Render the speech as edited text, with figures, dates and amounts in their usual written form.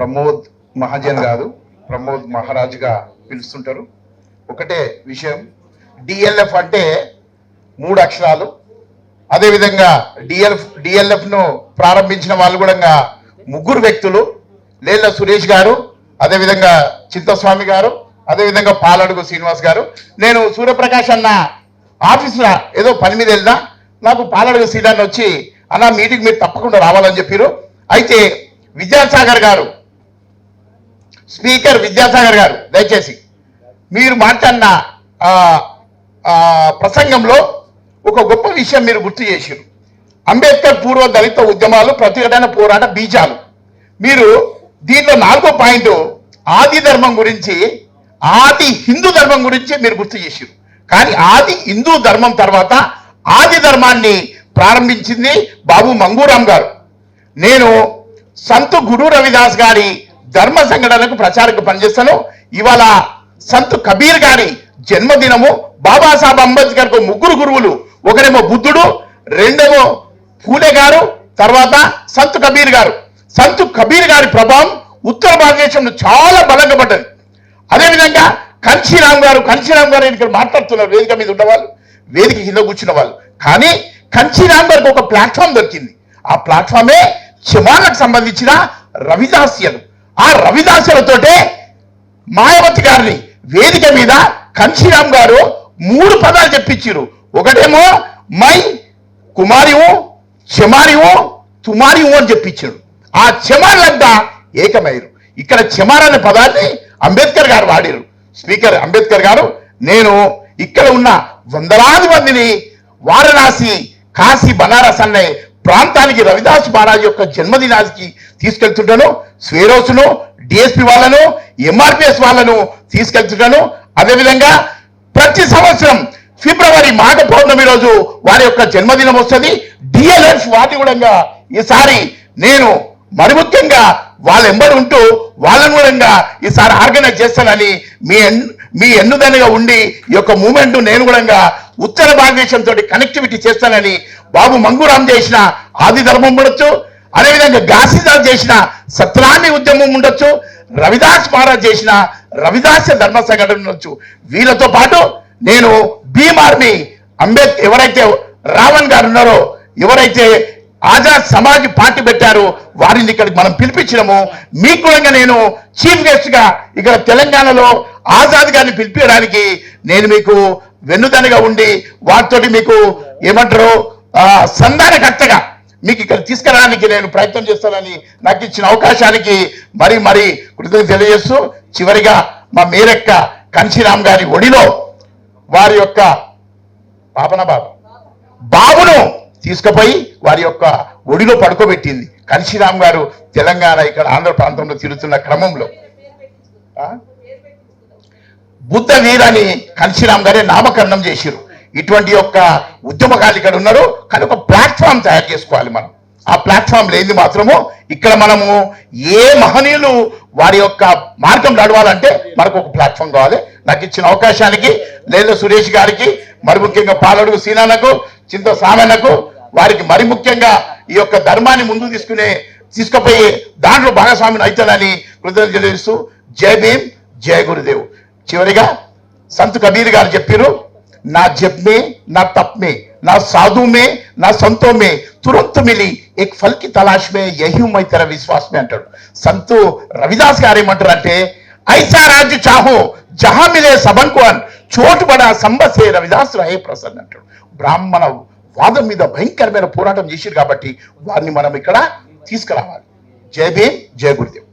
ప్రమోద్ మహాజన్ కాదు, ప్రమోద్ మహారాజ్గా పిలుస్తుంటారు. ఒకటే విషయం, డిఎల్ఎఫ్ అంటే 3 అక్షరాలు. అదేవిధంగా డిఎల్ఎఫ్ను ప్రారంభించిన వాళ్ళు కూడా 3 వ్యక్తులు, లేళ్ల సురేష్ గారు, అదేవిధంగా చింతస్వామి గారు, అదేవిధంగా పాలడుగు శ్రీనివాస్ గారు. నేను సూర్యప్రకాష్ అన్న ఆఫీసులో ఏదో పని మీద వెళ్ళినా నాకు పాలడుగు శ్రీరాన్ని వచ్చి అన్న మీటింగ్ మీరు తప్పకుండా రావాలని చెప్పారు. అయితే విద్యాసాగర్ గారు, స్పీకర్ విద్యాసాగర్ గారు, దయచేసి మీరు మాట్లాడిన ప్రసంగంలో ఒక గొప్ప విషయం మీరు గుర్తు చేశారు. అంబేద్కర్ పూర్వ దళిత ఉద్యమాలు ప్రతిఘటన పోరాట బీజాలు. మీరు దీంట్లో 4వ పాయింట్ ఆది ధర్మం గురించి, ఆది హిందూ ధర్మం గురించి మీరు గుర్తు చేశారు. కానీ ఆది హిందూ ధర్మం తర్వాత ఆది ధర్మాన్ని ప్రారంభించింది బాబు మంగూరామ్ గారు. నేను సంత్ గురు రవిదాస్ గారి ధర్మ సంఘటనకు ప్రచారకు పనిచేస్తాను. ఇవాళ సంత్ కబీర్ గారి జన్మదినము. బాబాసాహెబ్ అంబేద్కర్ కు 3 గురువులు, ఒకరేమో బుద్ధుడు, రెండేమో పూలే గారు, తర్వాత సంత్ కబీర్ గారు. సంత్ కబీర్ గారి ప్రభావం ఉత్తర భారతదేశంలో చాలా బలంగా పడ్డది. అదేవిధంగా కన్షీరామ్ గారు ఇక్కడ మాట్లాడుతున్నారు, వేదిక మీద ఉన్నవాళ్ళు, వేదిక కింద కూర్చున్న వాళ్ళు. కానీ కన్షీరామ్ గారికి ఒక ప్లాట్ఫామ్ దొరికింది. ఆ ప్లాట్ఫామే చమాలకు సంబంధించిన రవిదాస్యలు. ఆ రవిదాస్యలతోటే మాయావతి గారిని వేదిక మీద కన్షీరామ్ గారు 3 పదాలు చెప్పించారు. ఒకటేమో మై కుమారివు, చెమారివు, తుమారివు అని చెప్పించాడు. ఆ చెమార్లంతా ఏకమయ్యారు. ఇక్కడ చెమార్ అనే పదాన్ని అంబేద్కర్ గారు వాడారు. స్పీకర్ అంబేద్కర్ గారు, నేను ఇక్కడ ఉన్న వందలాది మందిని వారణాసి, కాశీ, బనారస్ అనే ప్రాంతానికి రవిదాస్ మహారాజ్ యొక్క జన్మదినానికి తీసుకెళ్తుంటాను. స్వేరోస్ను, డిఎస్పి వాళ్ళను, ఎంఆర్పిఎస్ వాళ్ళను తీసుకెళ్తుంటాను. అదేవిధంగా ప్రతి సంవత్సరం ఫిబ్రవరి మాఘ పౌర్ణమి రోజు వారి యొక్క జన్మదినం వస్తుంది. డిఎల్ఎఫ్ వాటి కూడా ఈసారి నేను మరి ముఖ్యంగా వాళ్ళ ఎంబడి ఉంటూ వాళ్ళను కూడా ఈసారి ఆర్గనైజ్ చేస్తానని మీ ఎన్నుదనగా ఉండి ఈ యొక్క మూమెంట్ నేను కూడా ఉత్తర భారతదేశంతో కనెక్టివిటీ చేస్తానని బాబు మంగూరామ్ చేసిన ఆది ధర్మం ఉండొచ్చు, అదేవిధంగా ఘాసీదాస్ చేసిన సత్రాన్ని ఉద్యమం ఉండొచ్చు, రవిదాస్ మహారాజ్ చేసిన రవిదాస్య ధర్మ సంఘటన ఉండొచ్చు. వీళ్ళతో పాటు నేను భీమ్ ఆర్మీ ఎవరైతే రావణ్ గారు ఉన్నారో, ఎవరైతే ఆజాద్ సమాజ్ పార్టీ పెట్టారో వారిని ఇక్కడికి మనం పిలిపించినాము. మీకు కూడా నేను చీఫ్ గెస్ట్ గా ఇక్కడ తెలంగాణలో ఆజాద్ గారిని పిలిపించడానికి నేను మీకు వెన్నుదనగా ఉండి వాటితోటి మీకు ఏమంటారు సంధానకర్తగా మీకు ఇక్కడ తీసుకురావడానికి నేను ప్రయత్నం చేస్తానని నాకు ఇచ్చిన అవకాశానికి మరి కృతజ్ఞత తెలియజేస్తూ, చివరిగా మా మేరక్క కన్షీరామ్ గారి ఒడిలో వారి యొక్క బాబును తీసుకుపోయి వారి యొక్క ఒడిలో పడుకోబెట్టింది. కన్షీరామ్ గారు తెలంగాణ ఇక్కడ ఆంధ్ర ప్రాంతంలో తిరుగుతున్న క్రమంలో బుద్ధ వీరని కన్షీరామ్ గారే నామకరణం చేశారు. ఇటువంటి యొక్క ఉద్యమకాలు ఇక్కడ ఉన్నారు. కానీ ఒక ప్లాట్ఫామ్ తయారు చేసుకోవాలి మనం. ఆ ప్లాట్ఫామ్ లేని మాత్రము ఇక్కడ మనము ఏ మహనీయులు వారి యొక్క మార్గం నడవాలంటే మనకు ఒక ప్లాట్ఫామ్ కావాలి. నాకు ఇచ్చిన అవకాశానికి లేళ్ల సురేష్ గారికి, మరి ముఖ్యంగా పాలడుగు సీనానకు, చింత సామెనకు, వారికి మరి ముఖ్యంగా ఈ యొక్క ధర్మాన్ని ముందుకు తీసుకుపోయి దాంట్లో భాగస్వామిని అవుతానని కృతజ్ఞతలు తెలియజేస్తూ జై భీమ్, జై గురుదేవ్. చివరిగా సంత్ కబీర్ గారు చెప్పారు, నా జబ్ మే, నా తప్ మే, నా సాధు మే, నా సంతో మే తురంత్ మిలి ఏక్ ఫల్ కి తలాష్ మే యహీ మై తెర విశ్వాస్ మే అంటాడు. సంతు రవిదాస్ గారు ఏమంటారు అంటే, ఐసా రాజ్య చాహో జహా మిలే సబన్ కు అన్ చోటు బడా సంబసే రవిదాస్ రహే ప్రసన్న అంటాడు. బ్రాహ్మణ వాదం మీద భయంకరమైన పోరాటం చేశారు కాబట్టి వారిని మనం ఇక్కడ తీసుకురావాలి. జై భీమ్, జై గురుదేవ్.